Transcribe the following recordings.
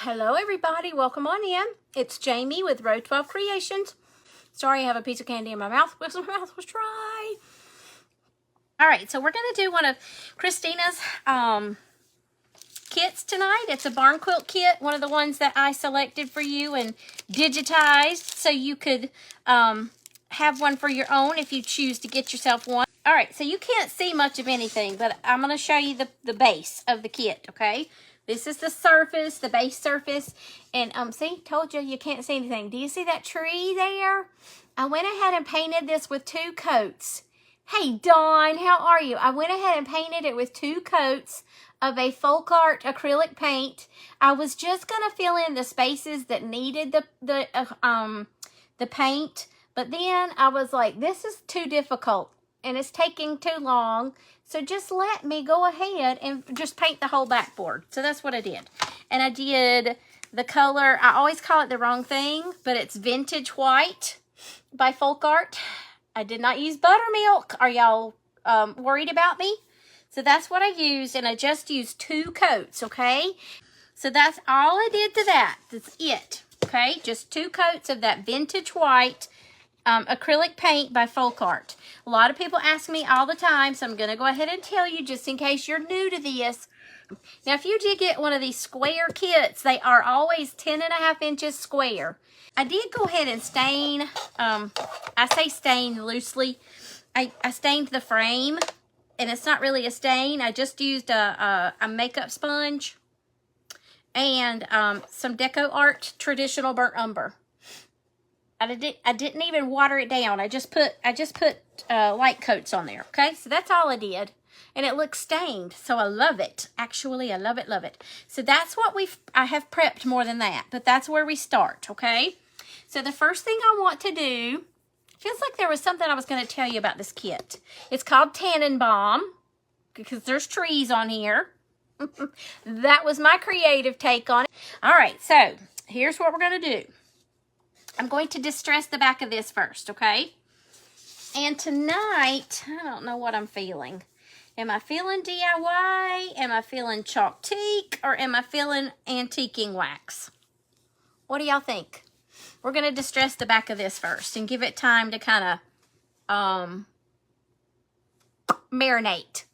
Hello everybody, welcome on in. It's Jamie with Row 12 Creations. Sorry I have a piece of candy in my mouth because my mouth was dry. Alright, so we're going to do one of Christina's kits tonight. It's a barn quilt kit, one of the ones that I selected for you and digitized so you could have one for your own if you choose to get yourself one. Alright, so you can't see much of anything, but I'm going to show you the base of the kit, okay? This is the surface, the base surface. And see, told you can't see anything. Do you see that tree there? I went ahead and painted this with 2 coats. Hey, Dawn, how are you? I went ahead and painted it with 2 coats of a folk art acrylic paint. I was just going to fill in the spaces that needed the paint. But then I was like, this is too difficult and it's taking too long. So just let me go ahead and just paint the whole backboard. So that's what I did. And I did the color, I always call it the wrong thing, but it's Vintage White by Folk Art. I did not use buttermilk. Are y'all worried about me? So that's what I used, and I just used 2 coats, okay? So that's all I did to that. That's it, okay? Just 2 coats of that Vintage White acrylic paint by Folk Art. A lot of people ask me all the time, so I'm going to go ahead and tell you just in case you're new to this. Now, if you did get one of these square kits, they are always 10.5 inches square. I did go ahead and stain, I say stain loosely. I stained the frame, and it's not really a stain. I just used a makeup sponge and some Deco Art traditional burnt umber. I didn't even water it down. I just put light coats on there. Okay, so that's all I did, and it looks stained. So I love it. Actually, I love it, love it. So that's what I have prepped more than that, but that's where we start. Okay, so the first thing I want to do, feels like there was something I was going to tell you about this kit. It's called Tannenbaum because there's trees on here. That was my creative take on it. All right, so here's what we're going to do. I'm going to distress the back of this first, okay? And tonight, I don't know what I'm feeling. Am I feeling DIY? Am I feeling chalk teak? Or am I feeling antiquing wax? What do y'all think? We're going to distress the back of this first and give it time to kind of marinate.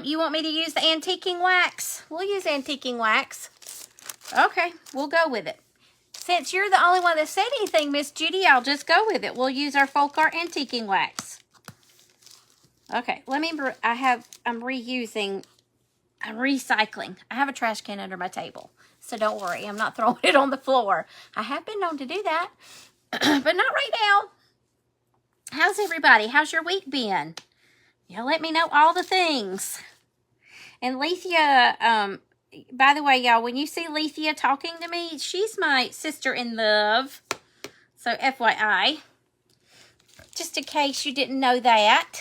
You want me to use the antiquing wax? We'll use antiquing wax. Okay, we'll go with it. Since you're the only one that said anything, Miss Judy, I'll just go with it. We'll use our Folk Art antiquing wax. Okay, I'm recycling. I have a trash can under my table, so don't worry. I'm not throwing it on the floor. I have been known to do that, but not right now. How's everybody? How's your week been? Y'all let me know all the things. And Lethea, by the way, y'all, when you see Lethea talking to me, she's my sister-in-love. So, FYI. Just in case you didn't know that.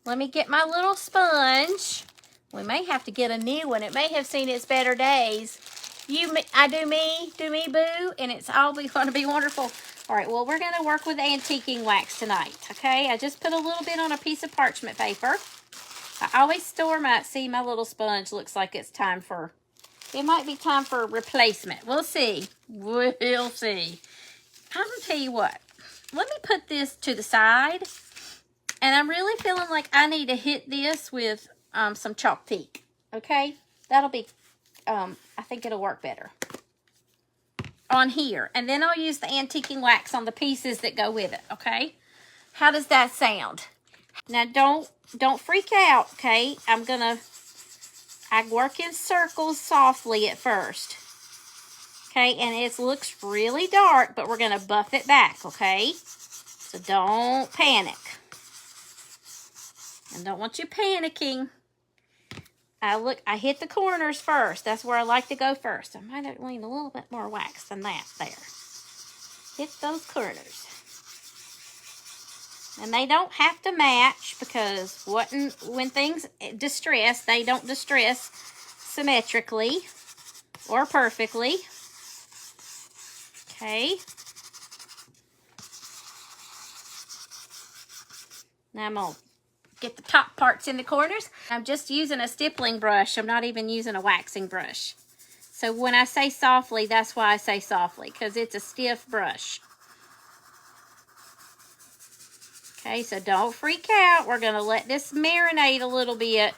Let me get my little sponge. We may have to get a new one. It may have seen its better days. I do me, boo, and it's all going to be wonderful. All right, well, we're going to work with antiquing wax tonight, okay? I just put a little bit on a piece of parchment paper. I always store my little sponge looks like it's time for, it might be time for a replacement. We'll see. We'll see. I'm going to tell you what. Let me put this to the side. And I'm really feeling like I need to hit this with some chalk teak. Okay? That'll be, I think it'll work better on here. And then I'll use the antiquing wax on the pieces that go with it. Okay? How does that sound? Now, don't freak out, okay? I work in circles softly at first. Okay, and it looks really dark, but we're going to buff it back, okay? So don't panic. I don't want you panicking. I hit the corners first. That's where I like to go first. I might have leaned a little bit more wax than that there. Hit those corners. And they don't have to match because when things distress, they don't distress symmetrically or perfectly. Okay. Now I'm going to get the top parts in the corners. I'm just using a stippling brush. I'm not even using a waxing brush. So when I say softly, that's why I say softly, because it's a stiff brush. Okay, so don't freak out. We're going to let this marinate a little bit.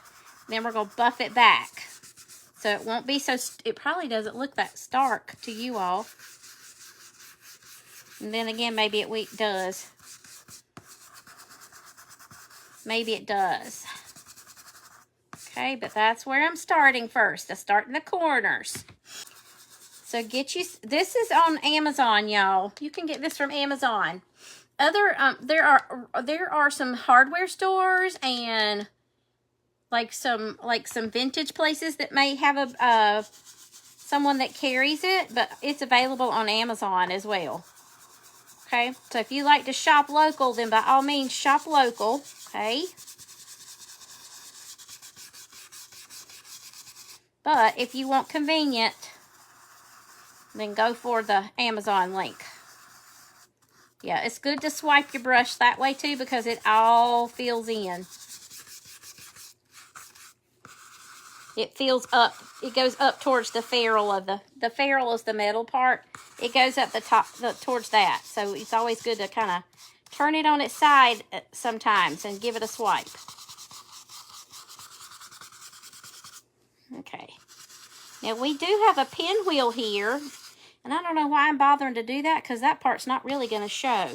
Then we're going to buff it back. So it won't be so, it probably doesn't look that stark to you all. And then again, maybe it does. Maybe it does. Okay, but that's where I'm starting first. I start in the corners. So get you, this is on Amazon, y'all. You can get this from Amazon. There are some hardware stores and some vintage places that may have someone that carries it, but it's available on Amazon as well. Okay, so if you like to shop local, then by all means shop local. Okay. But if you want convenient, then go for the Amazon link. Yeah, it's good to swipe your brush that way too, because it all fills in. It fills up. It goes up towards the ferrule of the ferrule is the metal part. It goes up the top towards that. So it's always good to kind of turn it on its side sometimes and give it a swipe. Okay. Now we do have a pinwheel here, and I don't know why I'm bothering to do that, because that part's not really going to show.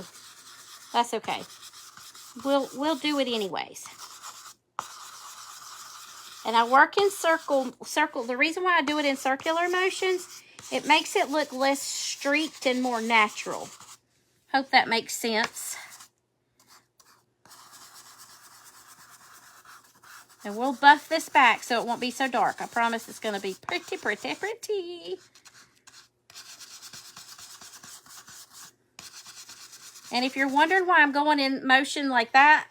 That's okay. We'll do it anyways. And I work in circle. The reason why I do it in circular motions, it makes it look less streaked and more natural. Hope that makes sense. And we'll buff this back so it won't be so dark. I promise it's going to be pretty, pretty, pretty. And if you're wondering why I'm going in motion like that,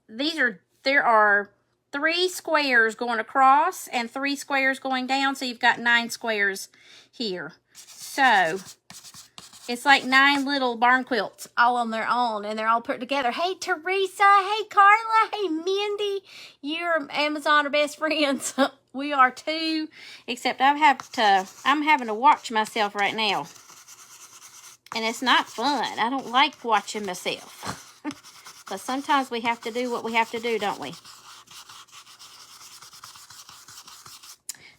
there are 3 squares going across and 3 squares going down, so you've got 9 squares here. So it's like 9 little barn quilts all on their own, and they're all put together. Hey, Teresa. Hey, Carla. Hey, Mindy. You're Amazon are best friends. We are too, except I'm having to watch myself right now. And it's not fun. I don't like watching myself. But sometimes we have to do what we have to do, don't we?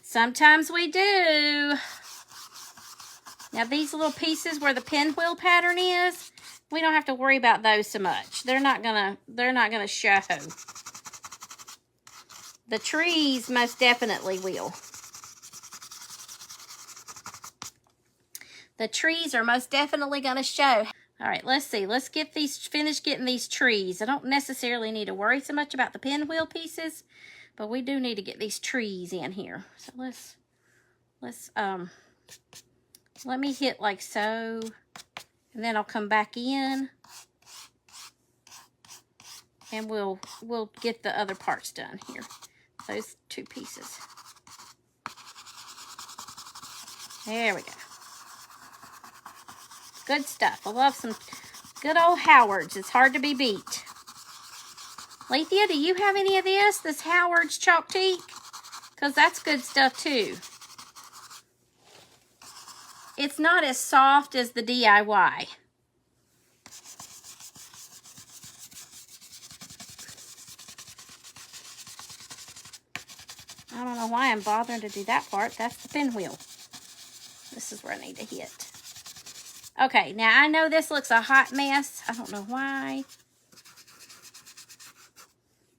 Sometimes we do. Now these little pieces where the pinwheel pattern is, we don't have to worry about those so much. They're not gonna show. The trees most definitely will. The trees are most definitely gonna show. All right, let's see. Let's finish getting these trees. I don't necessarily need to worry so much about the pinwheel pieces, but we do need to get these trees in here. So let me hit like so, and then I'll come back in, and we'll get the other parts done here. Those 2 pieces. There we go. Good stuff. I love some good old Howard's. It's hard to be beat. Lethea, do you have any of this Howard's chalk teak? Because that's good stuff too. It's not as soft as the DIY. I don't know why I'm bothering to do that part. That's the pinwheel. This is where I need to hit. Okay, now I know this looks a hot mess. I don't know why.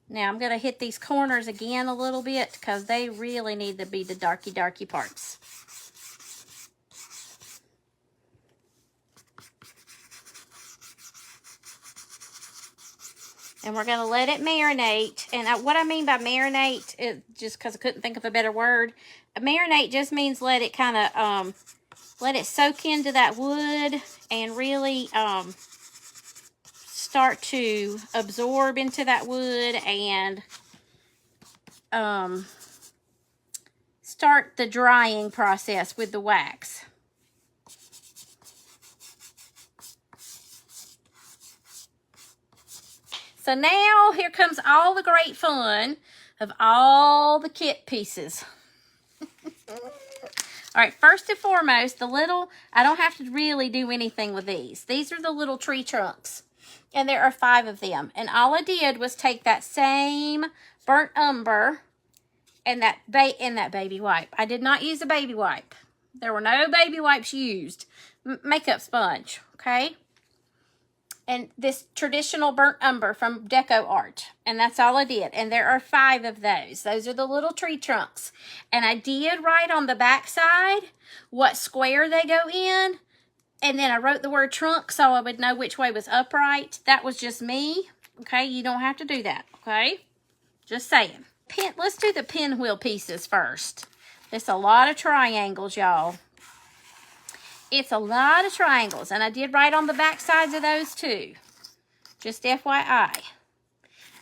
Now I'm going to hit these corners again a little bit, because they really need to be the darky parts. And we're going to let it marinate. And what I mean by marinate, just because I couldn't think of a better word. Marinate just means let it kind of, let it soak into that wood and really start to absorb into that wood and start the drying process with the wax. So now here comes all the great fun of all the kit pieces. All right, first and foremost, the little, I don't have to really do anything with these. These are the little tree trunks, and there are 5 of them. And all I did was take that same burnt umber and that baby wipe. I did not use a baby wipe. There were no baby wipes used. Makeup sponge, okay? And this traditional burnt umber from Deco Art. And that's all I did. And there are 5 of those. Those are the little tree trunks. And I did write on the back side what square they go in. And then I wrote the word trunk so I would know which way was upright. That was just me. Okay, you don't have to do that. Okay, just saying. Let's do the pinwheel pieces first. There's a lot of triangles, y'all. It's a lot of triangles, and I did write on the back sides of those too. Just FYI.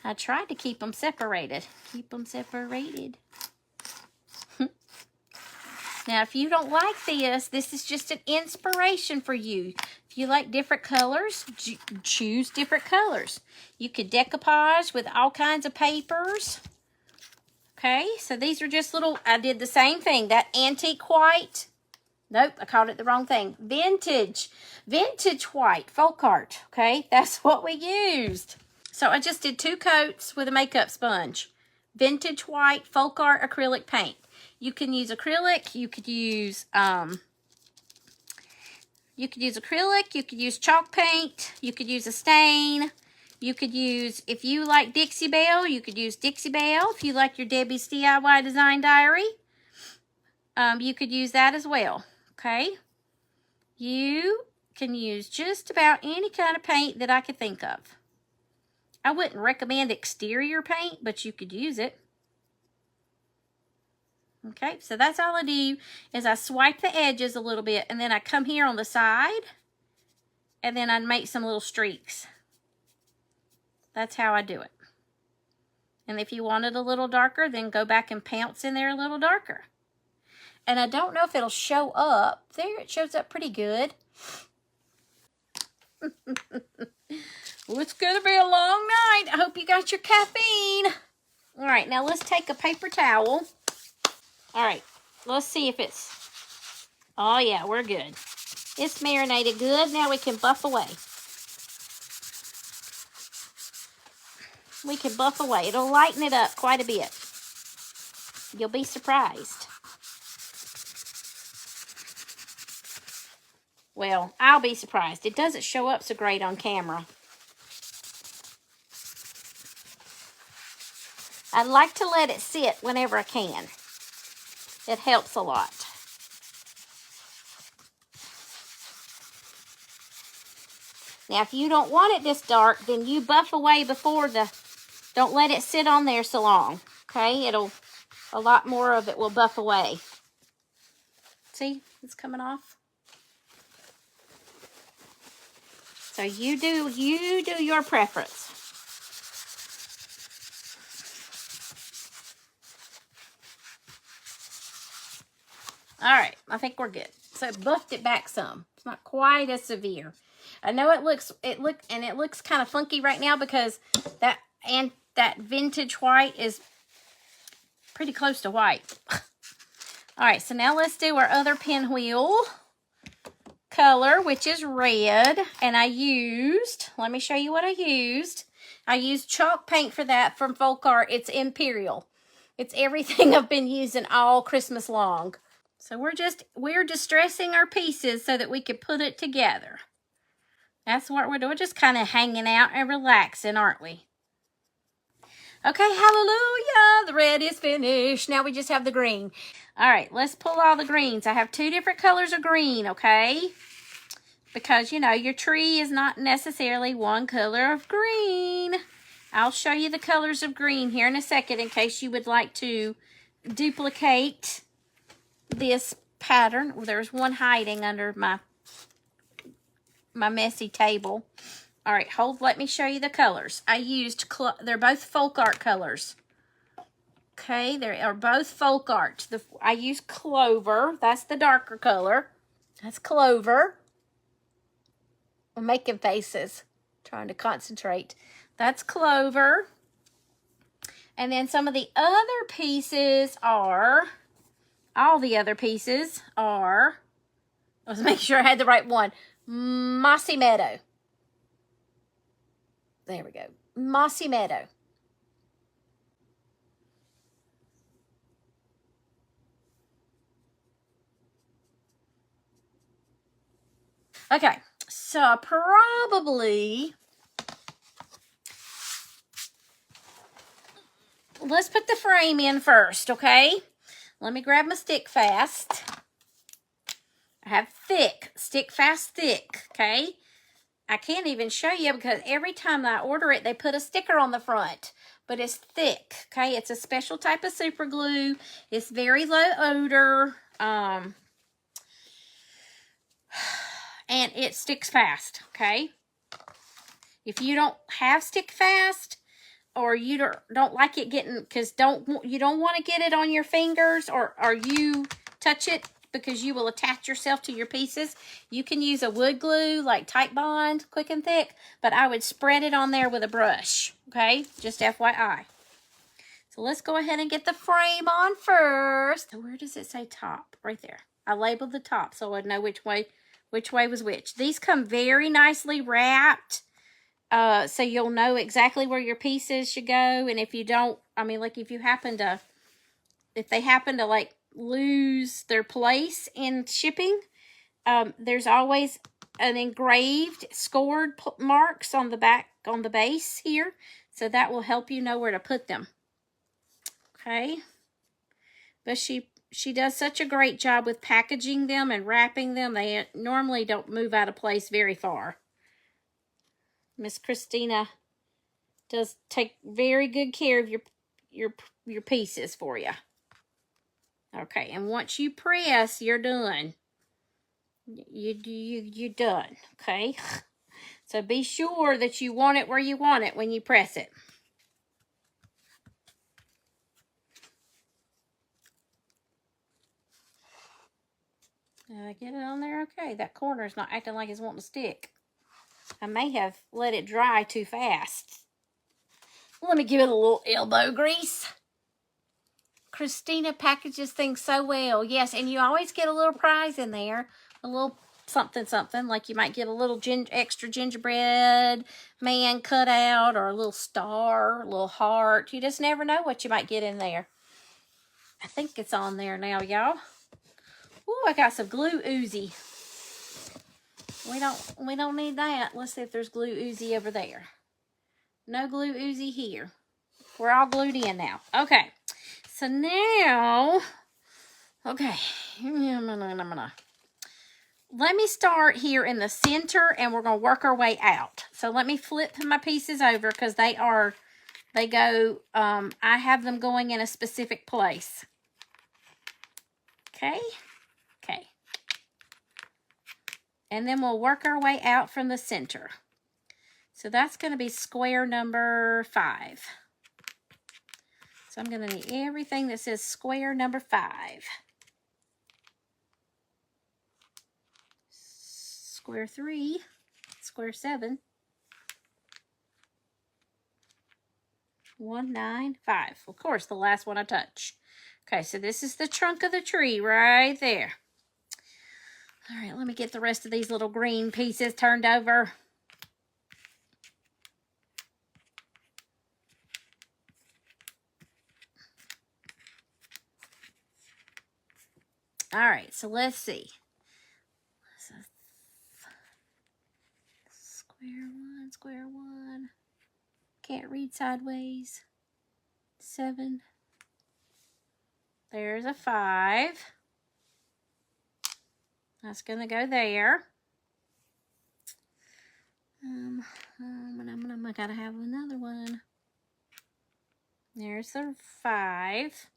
I tried to keep them separated. Keep them separated. Now, if you don't like this, this is just an inspiration for you. If you like different colors, choose different colors. You could decoupage with all kinds of papers. Okay, so these are just little, I did the same thing. That antique white. Nope, I called it the wrong thing. Vintage white, folk art, okay? That's what we used. So I just did 2 coats with a makeup sponge. Vintage white, folk art acrylic paint. You can use acrylic, you could use acrylic, you could use chalk paint, you could use a stain, you could use, if you like Dixie Belle, you could use Dixie Belle. If you like your Debbie's DIY Design Diary, you could use that as well. Okay, you can use just about any kind of paint that I could think of. I wouldn't recommend exterior paint, but you could use it. Okay, so that's all I do is I swipe the edges a little bit, and then I come here on the side, and then I make some little streaks. That's how I do it. And if you want it a little darker, then go back and pounce in there a little darker. And I don't know if it'll show up. There, it shows up pretty good. Well, it's going to be a long night. I hope you got your caffeine. All right, now let's take a paper towel. All right, let's see if it's... Oh, yeah, we're good. It's marinated good. Now we can buff away. We can buff away. It'll lighten it up quite a bit. You'll be surprised. Well, I'll be surprised. It doesn't show up so great on camera. I like to let it sit whenever I can. It helps a lot. Now, if you don't want it this dark, then you buff away before the... Don't let it sit on there so long. Okay? A lot more of it will buff away. See? It's coming off. So you do your preference. All right, I think we're good. So buffed it back some. It's not quite as severe. I know it looks kind of funky right now because that vintage white is pretty close to white. All right, so now let's do our other pinwheel color, which is red. And let me show you what I used. I used chalk paint for that from Folk Art. It's Imperial. It's everything I've been using all Christmas long. So we're distressing our pieces so that we can put it together. That's what we're doing. Just kind of hanging out and relaxing, aren't we? Okay, hallelujah. The red is finished. Now we just have the green. All right, let's pull all the greens. I have 2 different colors of green, okay? Because, you know, your tree is not necessarily one color of green. I'll show you the colors of green here in a second in case you would like to duplicate this pattern. Well, there's one hiding under my messy table. All right, let me show you the colors. I used, they're both Folk Art colors. Okay, they are both Folk Art. I used Clover. That's the darker color. That's Clover. I'm making faces, trying to concentrate. That's Clover. And then some of the other pieces are all the other pieces are, let's make sure I had the right one, Mossy Meadow. There we go. Mossy Meadow. Okay, so probably, let's put the frame in first, okay? Let me grab my Stick Fast. I have thick, Stick Fast thick, okay? I can't even show you because every time I order it, they put a sticker on the front. But it's thick, okay? It's a special type of super glue. It's very low odor. And it sticks fast, okay? If you don't have Stick Fast, or you don't like it getting, because you don't want to get it on your fingers, or you touch it, because you will attach yourself to your pieces. You can use a wood glue like Tight Bond, quick and thick, but I would spread it on there with a brush, okay? Just FYI. So let's go ahead and get the frame on first. So where does it say top? Right there. I labeled the top so I'd know which way was which. These come very nicely wrapped, so you'll know exactly where your pieces should go. And if you don't, I mean, like if they happen to like lose their place in shipping, there's always an engraved scored marks on the back, on the base here, so that will help you know where to put them. Okay, but she does such a great job with packaging them and wrapping them. They normally don't move out of place very far. Miss Christina does take very good care of your pieces for you. Okay, and once you press, you're done. You're done, okay? So be sure that you want it where you want it when you press it. Did I get it on there okay? That corner's not acting like it's wanting to stick. I may have let it dry too fast. Let me give it a little elbow grease. Christina packages things so well. Yes, and you always get a little prize in there. A little something. Like you might get a little extra gingerbread man cut out, or a little star, a little heart. You just never know what you might get in there. I think it's on there now, y'all. Ooh, I got some glue oozy. We don't need that. Let's see if there's glue oozy over there. No glue oozy here. We're all glued in now. Okay. So now, okay, let me start here in the center, and we're going to work our way out. So let me flip my pieces over, because I have them going in a specific place. Okay. And then we'll work our way out from the center. So that's going to be square number 5. So I'm going to need everything that says square number 5. Square 3, square 7, 1, 9, 5. Of course, the last one I touch. Okay, so this is the trunk of the tree right there. All right, let me get the rest of these little green pieces turned over. All right, so let's see. Square 1. Can't read sideways. 7. There's a 5. That's going to go there. I gotta have another one. There's the 5.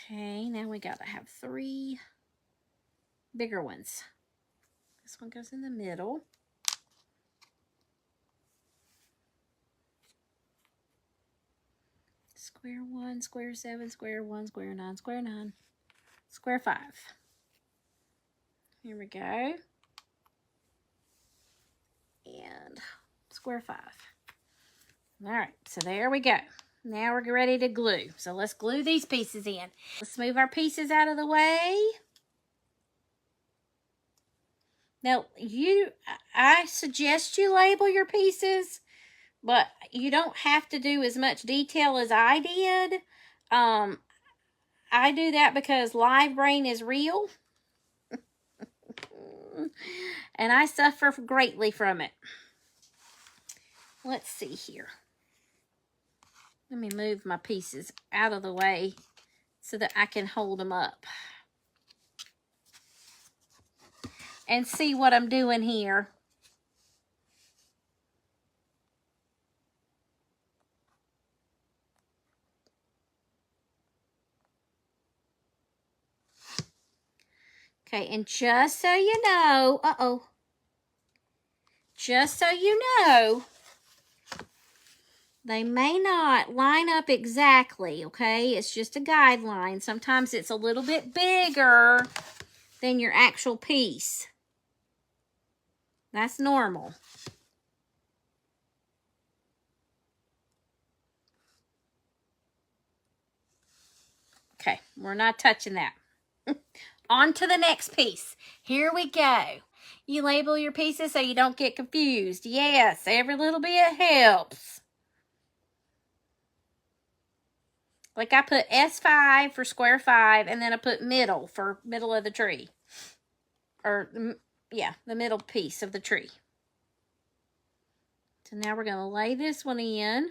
Okay, now we gotta have 3 bigger ones. This one goes in the middle. Square 1, square 7, square 1, square 9, square 9, square 5. Here we go. and square 5. All right, so there we go. Now we're ready to glue. So let's glue these pieces in. Let's move our pieces out of the way. Now, I suggest you label your pieces, but you don't have to do as much detail as I did. I do that because live brain is real. And I suffer greatly from it. Let's see here. Let me move my pieces out of the way so that I can hold them up. And see what I'm doing here. Okay, and just so you know, just so you know, they may not line up exactly, okay? It's just a guideline. Sometimes it's a little bit bigger than your actual piece. That's normal. Okay, we're not touching that. On to the next piece. Here we go. You label your pieces so you don't get confused. Yes, every little bit helps. Like I put S5 for square 5, and then I put middle for middle of the tree. Or, yeah, the middle piece of the tree. So now we're going to lay this one in.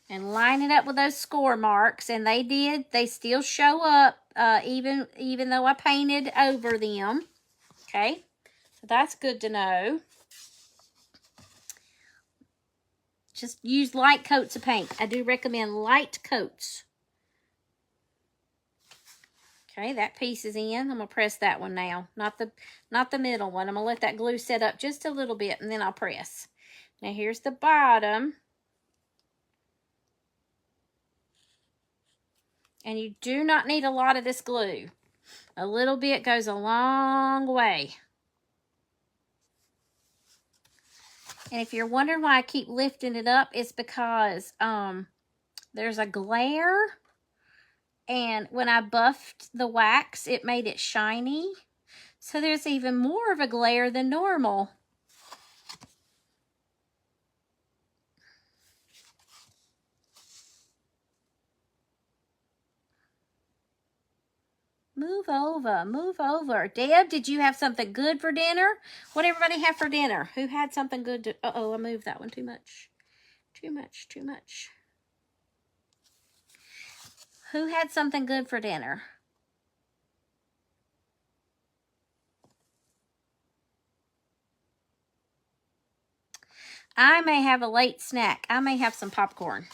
And line it up with those score marks. And they still show up even though I painted over them. Okay, so that's good to know. Just use light coats of paint. I do recommend light coats. Okay, that piece is in. I'm going to press that one now. Not the middle one. I'm going to let that glue set up just a little bit and then I'll press. Now here's the bottom. And you do not need a lot of this glue. A little bit goes a long way. And if you're wondering why I keep lifting it up, it's because there's a glare. And when I buffed the wax, it made it shiny. So there's even more of a glare than normal. Move over, move over. Deb, did you have something good for dinner? What did everybody have for dinner? Who had something good to... Uh-oh, I moved that one too much. Too much, too much. Who had something good for dinner? I may have a late snack. I may have some popcorn.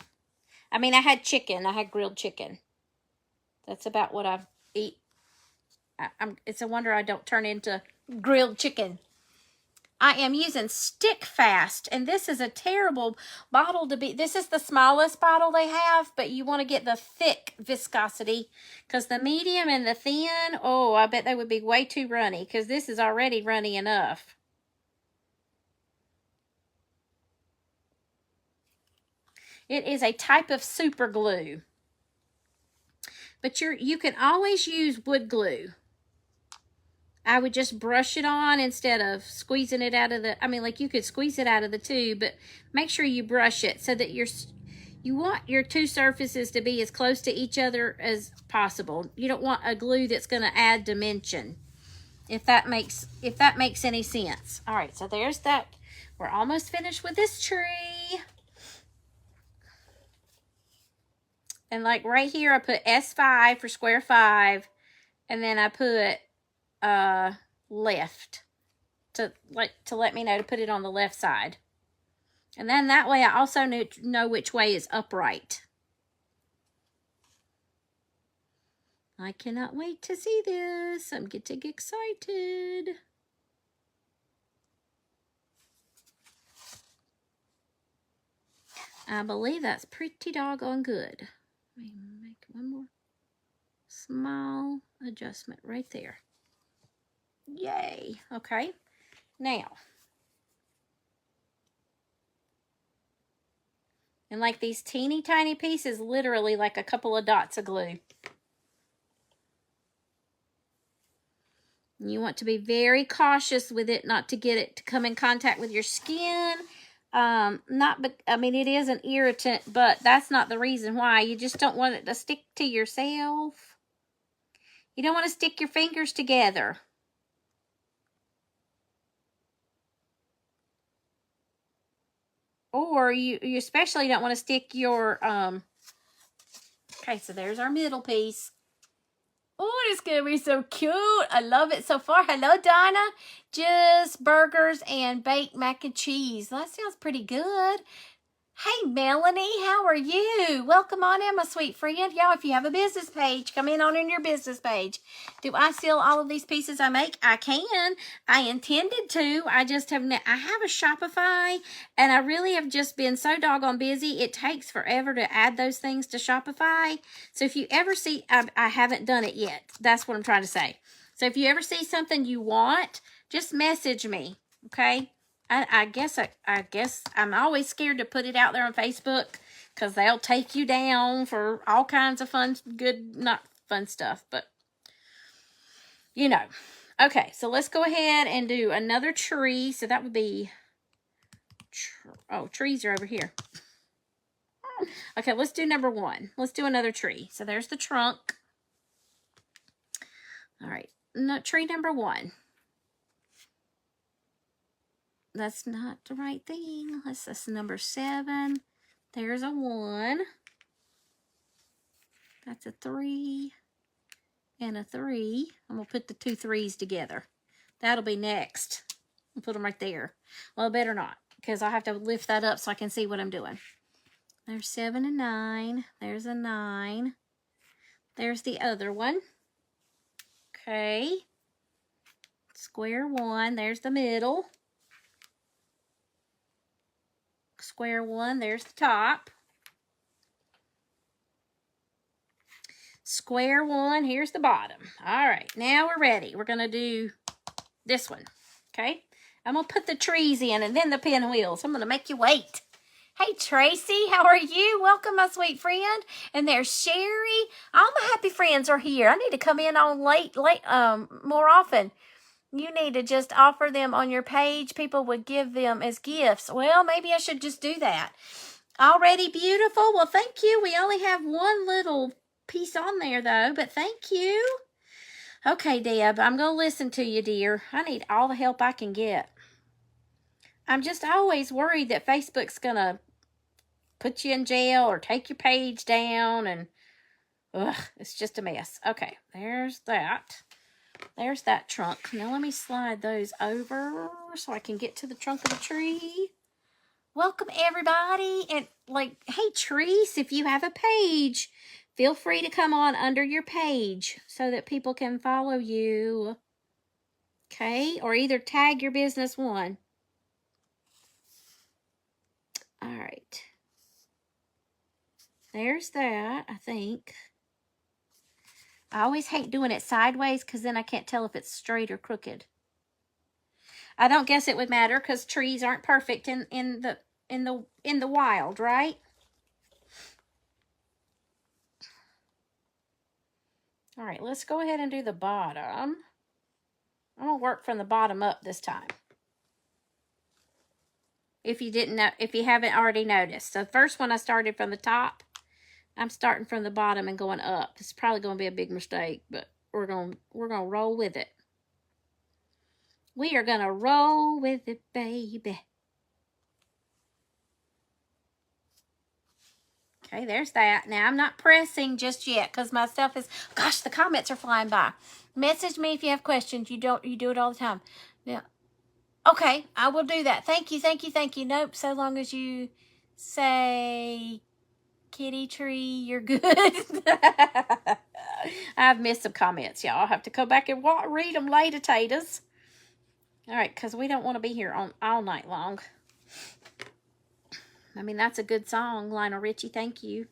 I mean, I had chicken. I had grilled chicken. That's about what I eat. It's a wonder I don't turn into grilled chicken. I am using Stick Fast, and this is a terrible bottle to be. This is the smallest bottle they have, but you want to get the thick viscosity because the medium and the thin, oh, I bet they would be way too runny because this is already runny enough. It is a type of super glue, but you can always use wood glue. I would just brush it on instead of squeezing it out of the, I mean, like you could squeeze it out of the tube, but make sure you brush it so that you want your two surfaces to be as close to each other as possible. You don't want a glue that's going to add dimension, if that makes any sense. All right, so there's that. We're almost finished with this tree. And like right here, I put S5 for square 5, and then I put left to let me know to put it on the left side. And then that way I also know which way is upright. I cannot wait to see this. I'm getting excited. I believe that's pretty doggone good. Let me make one more small adjustment right there. Yay. Okay. Now, and like these teeny tiny pieces, literally like a couple of dots of glue. You want to be very cautious with it, not to get it to come in contact with your skin. I mean, it is an irritant, but that's not the reason why. You just don't want it to stick to yourself. You don't want to stick your fingers together. Or you especially don't want to stick your, okay, so there's our middle piece. Oh, it's going to be so cute. I love it so far. Hello, Donna. Just burgers and baked mac and cheese. That sounds pretty good. Hey, Melanie, how are you? Welcome on in, my sweet friend. Y'all, if you have a business page, come in on in your business page. Do I sell all of these pieces I make? I can. I intended to. I just have, I have a Shopify, and I really have just been so doggone busy. It takes forever to add those things to Shopify. So if you ever see, I haven't done it yet. That's what I'm trying to say. So if you ever see something you want, just message me, okay? I guess I'm always scared to put it out there on Facebook because they'll take you down for all kinds of fun, good, not fun stuff, but you know. Okay, so let's go ahead and do another tree. So that would be, trees are over here. Okay, let's do number 1. Let's do another tree. So there's the trunk. All right, tree number 1. That's not the right thing. That's number 7. There's a 1. That's a 3 and a 3. I'm going to put the 2 3s together. That'll be next. I'll put them right there. Well, better not, because I have to lift that up so I can see what I'm doing. There's 7 and 9. There's a 9. There's the other one. Okay. Square 1. There's the middle. Square 1. There's the top. Square 1. Here's the bottom. All right. Now we're ready. We're going to do this one. Okay. I'm going to put the trees in and then the pinwheels. I'm going to make you wait. Hey, Tracy, how are you? Welcome, my sweet friend. And there's Sherry. All my happy friends are here. I need to come in on more often. You need to just offer them on your page. People would give them as gifts. Well, maybe I should just do that. Already beautiful. Well, thank you. We only have one little piece on there, though, but thank you. Okay, Deb, I'm going to listen to you, dear. I need all the help I can get. I'm just always worried that Facebook's going to put you in jail or take your page down, and it's just a mess. Okay, there's that. There's that trunk. Now let me slide those over so I can get to the trunk of the tree. Welcome, everybody. And hey, Treese, if you have a page, feel free to come on under your page so that people can follow you. Okay, or either tag your business one. All right. There's that, I think. I always hate doing it sideways because then I can't tell if it's straight or crooked. I don't guess it would matter because trees aren't perfect in the wild, right? All right, let's go ahead and do the bottom. I'm gonna work from the bottom up this time. If you haven't already noticed. So the first one I started from the top. I'm starting from the bottom and going up. It's probably going to be a big mistake, but we're going to roll with it. We are going to roll with it, baby. Okay, there's that. Now, I'm not pressing just yet because my stuff is, gosh, the comments are flying by. Message me if you have questions. You do it all the time. Now, okay, I will do that. Thank you, thank you, thank you. Nope, so long as you say kitty tree, you're good. I've missed some comments, y'all. I'll have to go back and read them later, taters. All right, because we don't want to be here all night long. I mean, that's a good song, Lionel Richie. Thank you.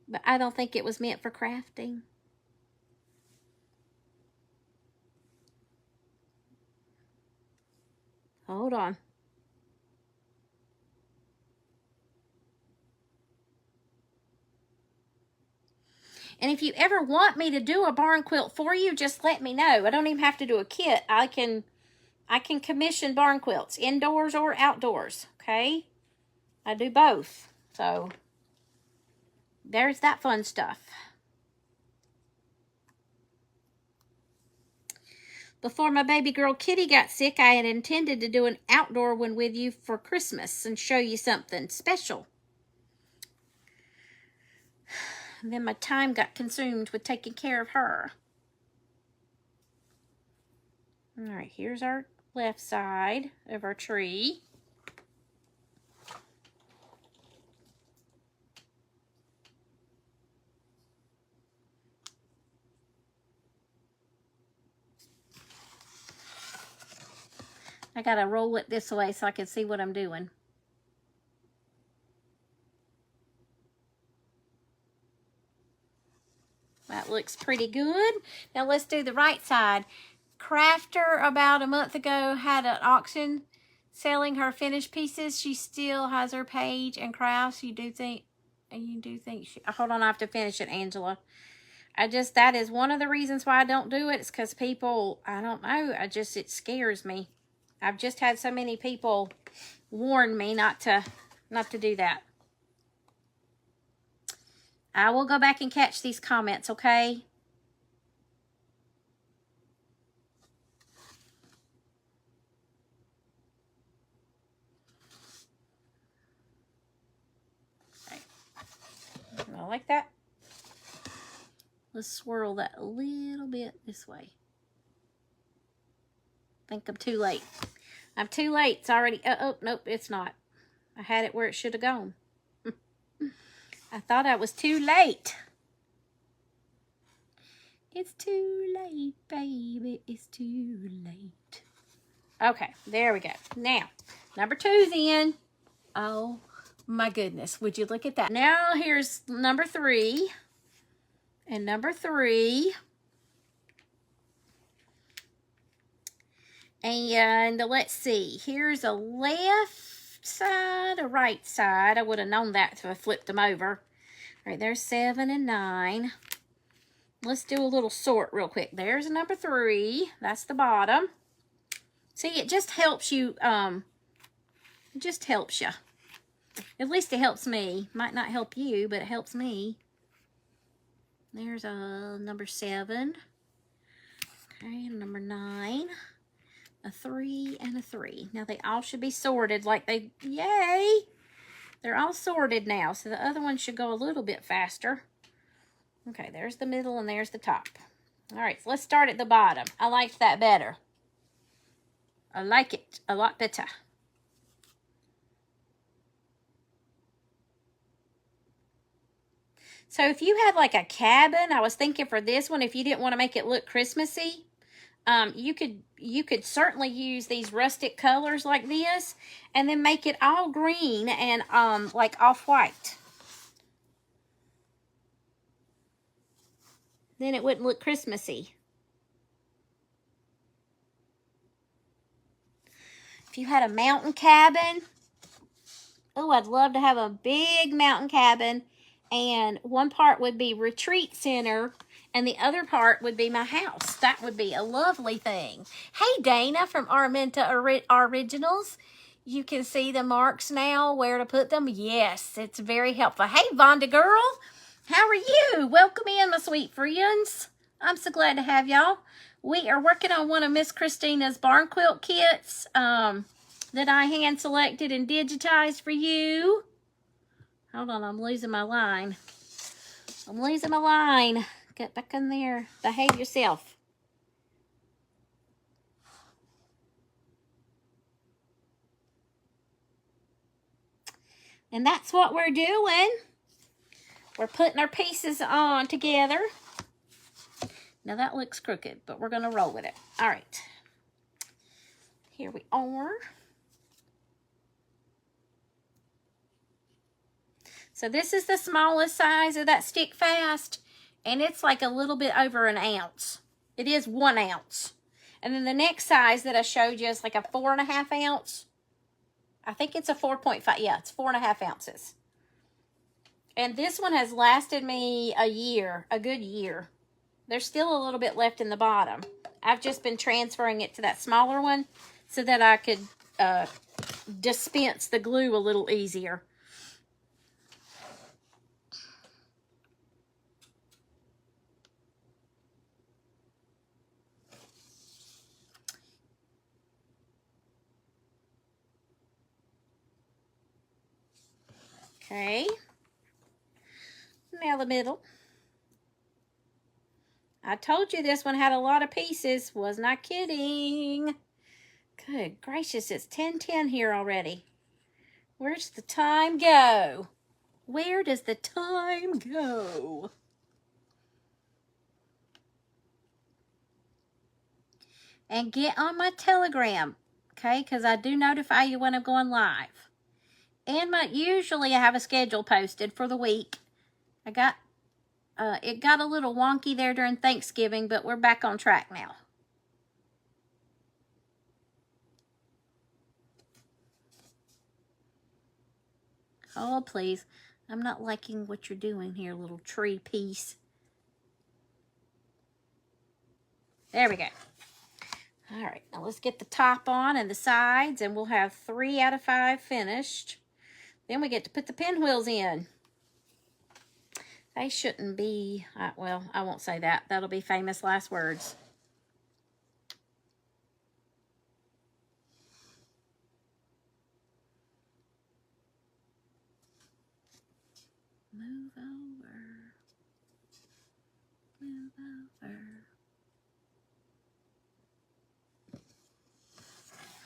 But I don't think it was meant for crafting. Hold on. And if you ever want me to do a barn quilt for you, just let me know. I don't even have to do a kit. I can commission barn quilts, indoors or outdoors, okay? I do both. So, there's that fun stuff. Before my baby girl Kitty got sick, I had intended to do an outdoor one with you for Christmas and show you something special. And then my time got consumed with taking care of her. All right, here's our left side of our tree. I gotta roll it this way so I can see what I'm doing. That looks pretty good. Now let's do the right side. Crafter about a month ago had an auction selling her finished pieces. She still has her page and crafts. You do think she, hold on, I have to finish it, Angela. That is one of the reasons why I don't do it. It's because people, I don't know, it scares me. I've just had so many people warn me not to do that. I will go back and catch these comments, okay? Okay. I like that. Let's swirl that a little bit this way. I think I'm too late. I'm too late. It's already, oh, nope, it's not. I had it where it should have gone. I thought I was too late. It's too late, baby. It's too late. Okay, there we go. Now, number 2's in. Oh my goodness. Would you look at that? Now here's number 3. And number 3. And let's see. Here's a left side, a right side. I would have known that if I flipped them over. All right, there's 7 and 9. Let's do a little sort real quick. There's number 3. That's the bottom. See, it just helps you. It just helps you. At least it helps me. Might not help you, but it helps me. There's a number 7. Okay, number 9. A 3 and a 3. Now they all should be sorted like they, yay! They're all sorted now, so the other one should go a little bit faster. Okay, there's the middle and there's the top. All right, so let's start at the bottom. I liked that better. I like it a lot better. So if you have like a cabin, I was thinking for this one, if you didn't want to make it look Christmassy, you could certainly use these rustic colors like this and then make it all green and like off-white. Then it wouldn't look Christmassy. If you had a mountain cabin, oh, I'd love to have a big mountain cabin, and one part would be retreat center and the other part would be my house. That would be a lovely thing. Hey, Dana from Arminta Originals. You can see the marks now, where to put them. Yes, it's very helpful. Hey, Vonda girl. How are you? Welcome in, my sweet friends. I'm so glad to have y'all. We are working on one of Miss Christina's barn quilt kits that I hand selected and digitized for you. Hold on, I'm losing my line. I'm losing my line. Get back in there. Behave yourself. And that's what we're doing. We're putting our pieces on together. Now that looks crooked, but we're going to roll with it. All right. Here we are. So this is the smallest size of that stick fast, and it's like a little bit over an ounce. It is 1 ounce. And then the next size that I showed you is like a 4.5 ounce. I think it's a 4.5. Yeah, it's 4.5 ounces. And this one has lasted me a year, a good year. There's still a little bit left in the bottom. I've just been transferring it to that smaller one so that I could dispense the glue a little easier. Okay. Now the middle. I told you this one had a lot of pieces. Was not kidding. Good gracious, it's 10:10 here already. Where's the time go? Where does the time go? And get on my Telegram, okay? Because I do notify you when I'm going live. And usually I have a schedule posted for the week. It got a little wonky there during Thanksgiving, but we're back on track now. Oh, please. I'm not liking what you're doing here, little tree piece. There we go. All right, now let's get the top on and the sides, and we'll have 3 out of 5 finished. Then we get to put the pinwheels in. They shouldn't be, well, I won't say that. That'll be famous last words. Move over. Move over.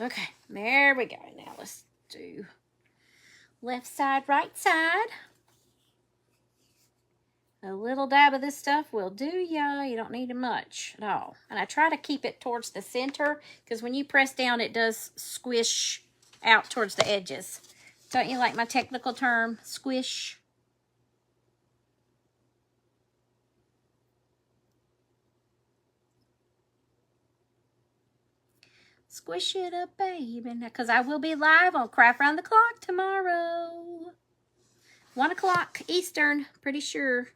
Okay, there we go. Now let's do left side, right side. A little dab of this stuff will do ya. You don't need much at all. And I try to keep it towards the center because when you press down, it does squish out towards the edges. Don't you like my technical term, squish? Squish it up, baby. Because I will be live on Craft Round the Clock tomorrow. 1 o'clock Eastern, pretty sure.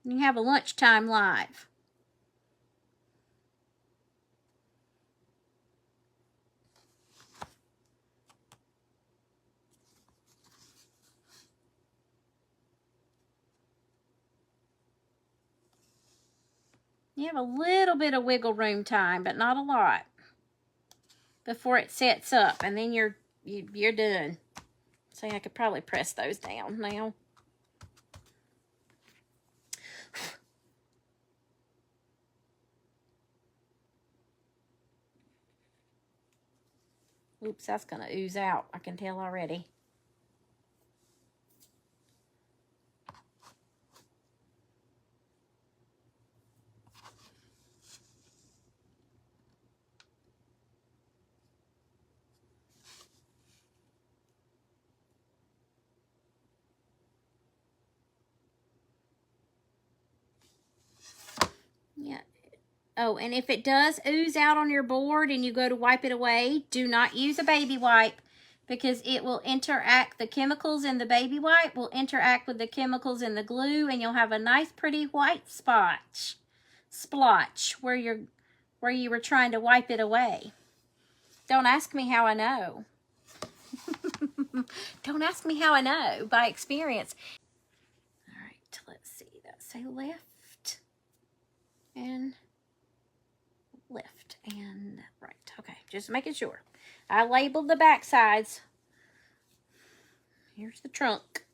You have a lunchtime live. You have a little bit of wiggle room time, but not a lot, before it sets up, and then you're done. See, I could probably press those down now. Oops, that's going to ooze out. I can tell already. Yeah. Oh, and if it does ooze out on your board and you go to wipe it away, do not use a baby wipe because it will interact. The chemicals in the baby wipe will interact with the chemicals in the glue, and you'll have a nice pretty white splotch where you were trying to wipe it away. Don't ask me how I know. Don't ask me how I know, by experience. All right, let's see. That's say left and left and right. Okay, just making sure. I labeled the back sides. Here's the trunk.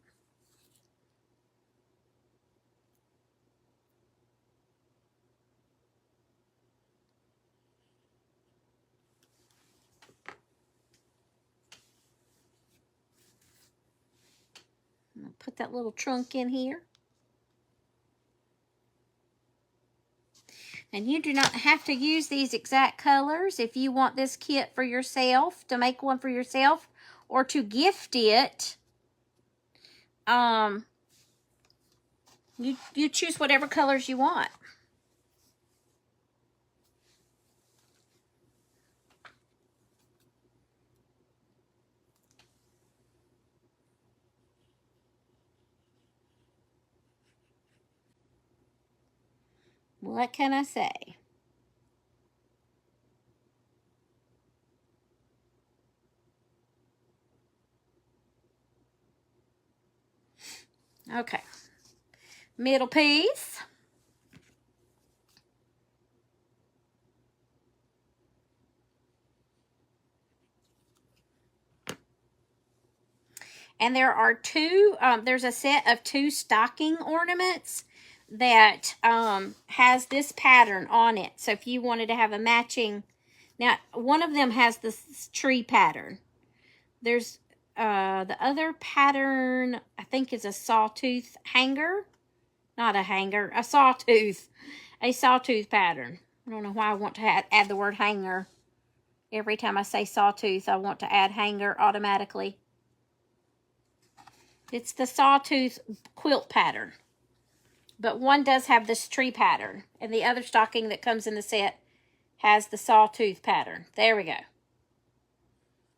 I'm gonna put that little trunk in here. And you do not have to use these exact colors. If you want this kit for yourself, to make one for yourself, or to gift it, you choose whatever colors you want. What can I say? Okay. Middle piece. And there are two, there's a set of 2 stocking ornaments that has this pattern on it. So if you wanted to have a matching, now one of them has this tree pattern. There's the other pattern, I think, is a sawtooth hanger. Not a hanger, a sawtooth. A sawtooth pattern. I don't know why I want to add the word hanger. Every time I say sawtooth, I want to add hanger automatically. It's the sawtooth quilt pattern. But one does have this tree pattern. And the other stocking that comes in the set has the sawtooth pattern. There we go.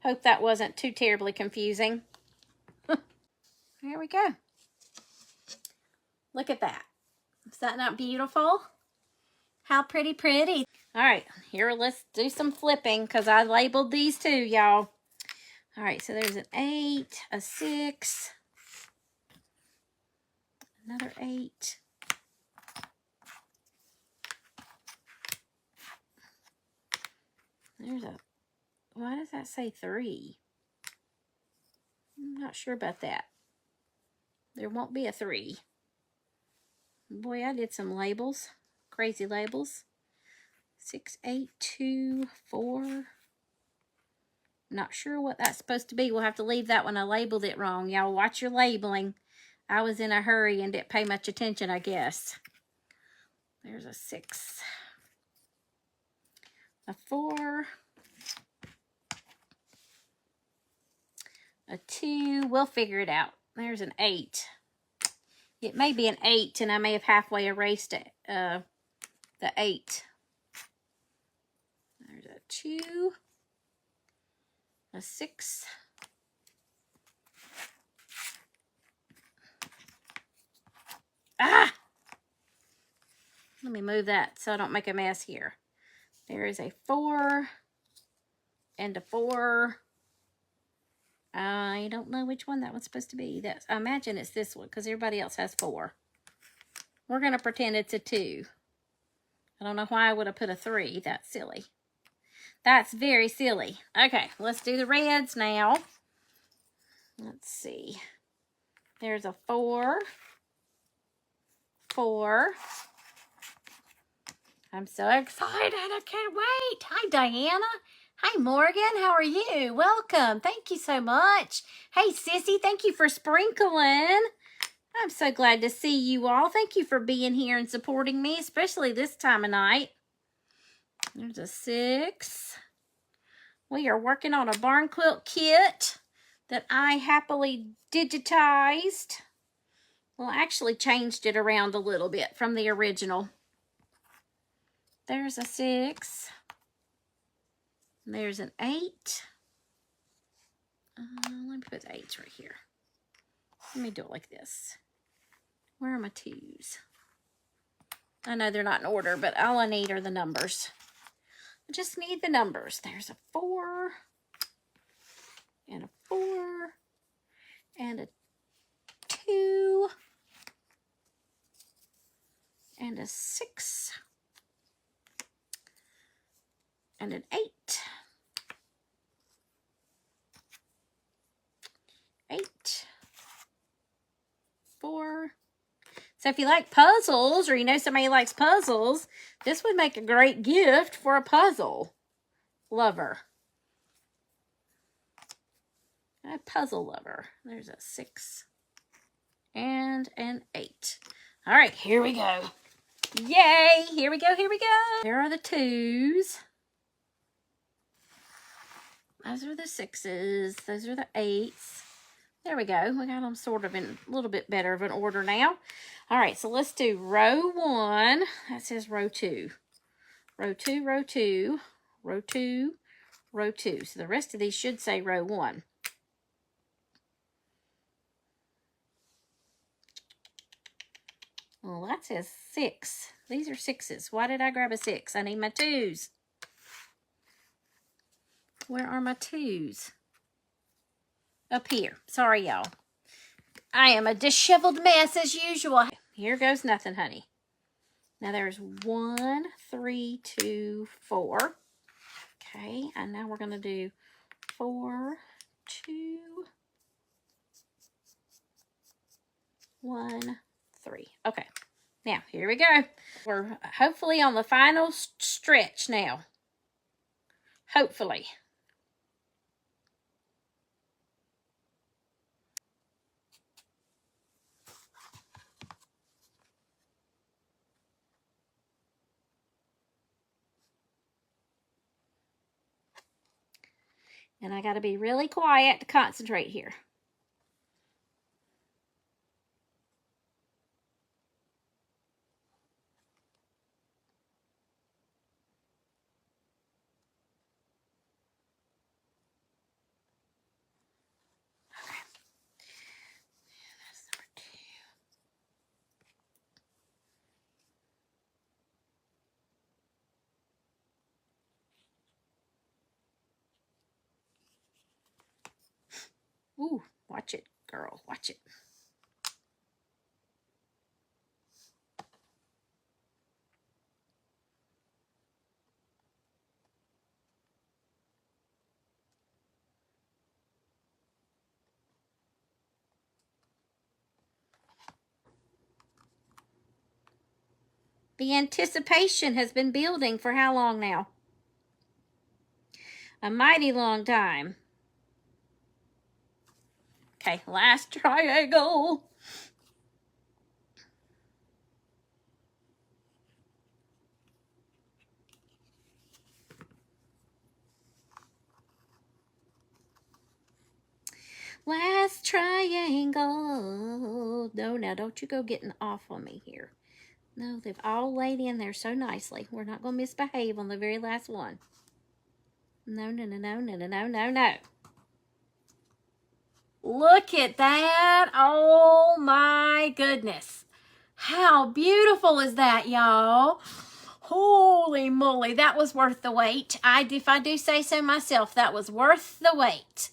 Hope that wasn't too terribly confusing. There we go. Look at that. Is that not beautiful? How pretty, pretty. All right, here, let's do some flipping because I labeled these too, y'all. All right, so there's an 8, a 6, another 8. There's a, why does that say 3? I'm not sure about that. There won't be a 3. Boy, I did some labels. Crazy labels. 6, 8, 2, 4. Not sure what that's supposed to be. We'll have to leave that one. I labeled it wrong. Y'all watch your labeling. I was in a hurry and didn't pay much attention, I guess. There's a 6. A 4. A 2. We'll figure it out. There's an 8. It may be an 8, and I may have halfway erased it. The 8. There's a 2. A 6. Ah! Let me move that so I don't make a mess here. There is a 4 and a 4. I don't know which one that one's supposed to be. I imagine it's this one because everybody else has 4. We're going to pretend it's a 2. I don't know why I would have put a 3. That's silly. That's very silly. Okay, let's do the reds now. Let's see. There's a 4. 4. I'm so excited. I can't wait. Hi, Diana. Hi, Morgan. How are you? Welcome. Thank you so much. Hey, Sissy. Thank you for sprinkling. I'm so glad to see you all. Thank you for being here and supporting me, especially this time of night. There's a 6. We are working on a barn quilt kit that I happily digitized. Well, I actually changed it around a little bit from the original. There's a 6. There's an 8. Let me put 8s right here. Let me do it like this. Where are my 2s? I know they're not in order, but all I need are the numbers. I just need the numbers. There's a 4 and a 4 and a 2 and a 6 and an 8. 8. 4. So if you like puzzles, or you know somebody who likes puzzles, this would make a great gift for a puzzle lover. A puzzle lover. There's a 6 and an 8. All right, here we go. Yay! Here we go, here we go. There are the 2s. Those are the 6s. Those are the 8s. There we go. We got them sort of in a little bit better of an order now. All right, so let's do row 1. That says row 2. Row 2, row 2, row 2, row 2. So the rest of these should say row 1. Well, that says 6. These are 6s. Why did I grab a 6? I need my 2s. Where are my 2s? Up here. Sorry, y'all. I am a disheveled mess as usual. Here goes nothing, honey. Now there's 1, 3, 2, 4. Okay, and now we're going to do 4, 2, 1, 3. Okay, now here we go. We're hopefully on the final stretch now. Hopefully. And I got to be really quiet to concentrate here. Okay. That's number 2. Ooh, watch it, girl. Watch it. The anticipation has been building for how long now? A mighty long time. Okay, last triangle. Last triangle. No, now don't you go getting off on me here. No, they've all laid in there so nicely. We're not going to misbehave on the very last one. No, no, no, no, no, no, no, no, no. Look at that. Oh, my goodness. How beautiful is that, y'all? Holy moly, that was worth the wait. If I do say so myself, that was worth the wait.